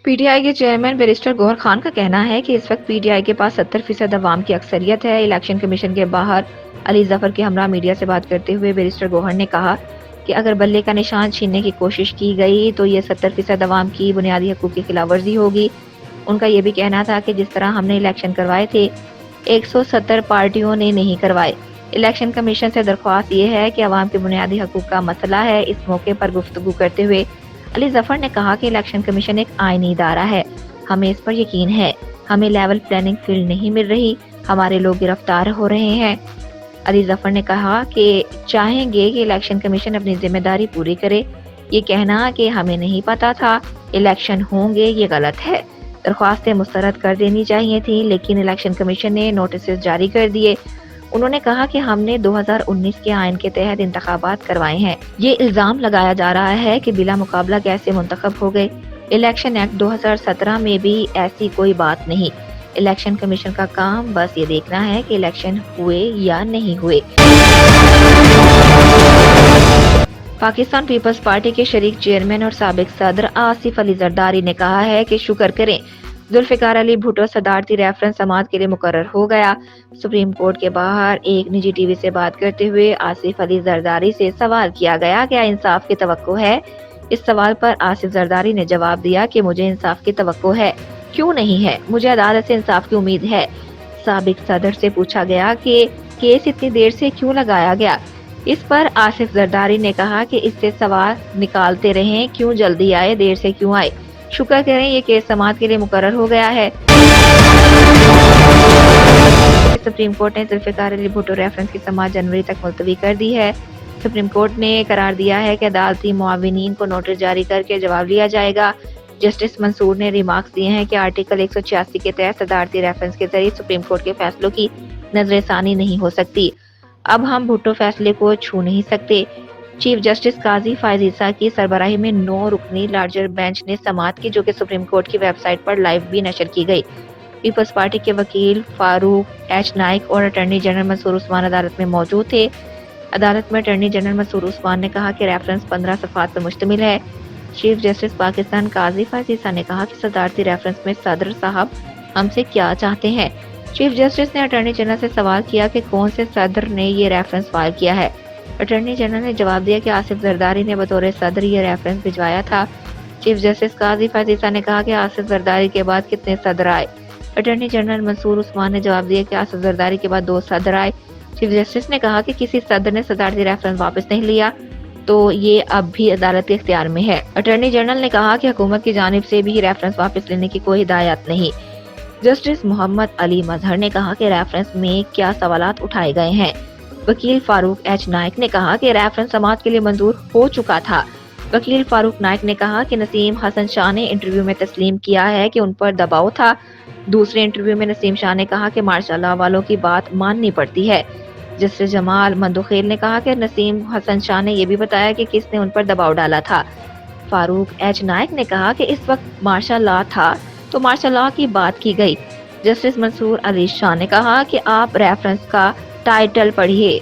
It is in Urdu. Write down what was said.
پی ٹی آئی کے چیئرمین بیرسٹر گوہر خان کا کہنا ہے کہ اس وقت پی ٹی آئی کے پاس 70% عوام کی اکثریت ہے۔ الیکشن کمیشن کے باہر علی ظفر کے ہمراہ میڈیا سے بات کرتے ہوئے بیرسٹر گوہر نے کہا کہ اگر بلے کا نشان چھیننے کی کوشش کی گئی تو یہ 70% عوام کی بنیادی حقوق کی خلاف ورزی ہوگی۔ ان کا یہ بھی کہنا تھا کہ جس طرح ہم نے الیکشن کروائے تھے 170 پارٹیوں نے نہیں کروائے۔ الیکشن کمیشن سے درخواست یہ ہے کہ عوام کے بنیادی حقوق کا مسئلہ ہے۔ اس موقع پر گفتگو کرتے ہوئے علی ظفر نے کہا کہ الیکشن کمیشن ایک آئینی ادارہ ہے، ہمیں اس پر یقین ہے۔ ہمیں لیول پلاننگ فیلڈ نہیں مل رہی، ہمارے لوگ گرفتار ہو رہے ہیں۔ علی ظفر نے کہا کہ چاہیں گے کہ الیکشن کمیشن اپنی ذمہ داری پوری کرے۔ یہ کہنا کہ ہمیں نہیں پتا تھا الیکشن ہوں گے یہ غلط ہے۔ درخواستیں مسترد کر دینی چاہیے تھی لیکن الیکشن کمیشن نے نوٹسز جاری کر دیے۔ انہوں نے کہا کہ ہم نے 2019 کے آئین کے تحت انتخابات کروائے ہیں۔ یہ الزام لگایا جا رہا ہے کہ بلا مقابلہ کیسے منتخب ہو گئے۔ الیکشن ایکٹ 2017 میں بھی ایسی کوئی بات نہیں۔ الیکشن کمیشن کا کام بس یہ دیکھنا ہے کہ الیکشن ہوئے یا نہیں ہوئے۔ پاکستان پیپلز پارٹی کے شریک چیئرمین اور سابق صدر آصف علی زرداری نے کہا ہے کہ شکر کریں ذوالفقار علی بھٹو صدارتی ریفرنس سماعت کے لیے مقرر ہو گیا۔ سپریم کورٹ کے باہر ایک نجی ٹی وی سے بات کرتے ہوئے آصف علی زرداری سے سوال کیا گیا کیا انصاف کی توقع ہے؟ اس سوال پر آصف زرداری نے جواب دیا کہ مجھے انصاف کی توقع ہے، کیوں نہیں ہے، مجھے عدالت سے انصاف کی امید ہے۔ سابق صدر سے پوچھا گیا کہ کیس اتنی دیر سے کیوں لگایا گیا؟ اس پر آصف زرداری نے کہا کہ اس سے سوال نکالتے رہیں، کیوں جلدی آئے، دیر سے کیوں آئے؟ شکر کریں یہ کیس سماعت کے لیے مقرر ہو گیا ہے۔ سپریم کورٹ نے ذوالفقار علی بھٹو ریفرنس کی سماعت جنوری تک ملتوی کر دی ہے۔ سپریم کورٹ نے قرار دیا ہے کہ عدالتی معاونین کو نوٹس جاری کر کے جواب لیا جائے گا۔ جسٹس منصور نے ریمارکس دیے ہیں کہ آرٹیکل 186 کے تحت صدارتی ریفرنس کے ذریعے سپریم کورٹ کے فیصلوں کی نظر ثانی نہیں ہو سکتی۔ اب ہم بھٹو فیصلے کو چھو نہیں سکتے۔ چیف جسٹس قاضی فائز عیسیٰ کی سربراہی میں 9 رکنی لارجر بینچ نے سماعت کی جو کہ سپریم کورٹ کی ویب سائٹ پر لائیو بھی نشر کی گئی۔ پیپلز پارٹی کے وکیل فاروق ایچ نائک اور اٹارنی جنرل منصور عثمان عدالت میں موجود تھے۔ عدالت میں اٹارنی جنرل منصور عثمان نے کہا کہ ریفرنس 15 صفحات پر مشتمل ہے۔ چیف جسٹس پاکستان قاضی فائز عیسیٰ نے کہا کہ صدارتی ریفرنس میں صدر صاحب ہم سے کیا چاہتے ہیں۔ چیف جسٹس نے اٹارنی جنرل سے سوال کیا کہ کون سے صدر نے یہ ریفرنس فائل کیا ہے۔ اٹارنی جنرل نے جواب دیا کہ آصف زرداری نے بطور صدر یہ ریفرنس بھجوایا تھا۔ چیف جسٹس قاضی فائز عیسیٰ نے کہا کہ آصف زرداری کے بعد کتنے صدر آئے؟ اٹارنی جنرل منصور عثمان نے جواب دیا کہ آصف زرداری کے بعد 2 صدر آئے۔ چیف جسٹس نے کہا کہ کسی صدر نے صدارتی ریفرنس واپس نہیں لیا تو یہ اب بھی عدالت کے اختیار میں ہے۔ اٹارنی جنرل نے کہا کہ حکومت کی جانب سے بھی ریفرنس واپس لینے کی کوئی ہدایت نہیں۔ جسٹس محمد علی مظہر نے کہا کہ ریفرنس میں کیا سوالات اٹھائے گئے ہیں۔ وکیل فاروق ایچ نائک نے کہا کہ ریفرنس سماعت کے لیے منظور ہو چکا تھا۔ وکیل فاروق نائک نے کہا کہ نسیم حسن شاہ نے انٹرویو میں تسلیم کیا ہے کہ ان پر دباؤ تھا۔ دوسرے انٹرویو میں نسیم شاہ نے کہا کہ مارشاء اللہ والوں کی بات ماننی پڑتی ہے۔ جسٹس جمال مندوخیل نے کہا کہ نسیم حسن شاہ نے یہ بھی بتایا کہ کس نے ان پر دباؤ ڈالا تھا۔ فاروق ایچ نائک نے کہا کہ اس وقت مارشاء اللہ تھا تو مارشاء اللہ کی بات کی گئی۔ جسٹس منصور علی شاہ نے کہا کہ آپ ریفرنس کا ٹائٹل پڑھیے۔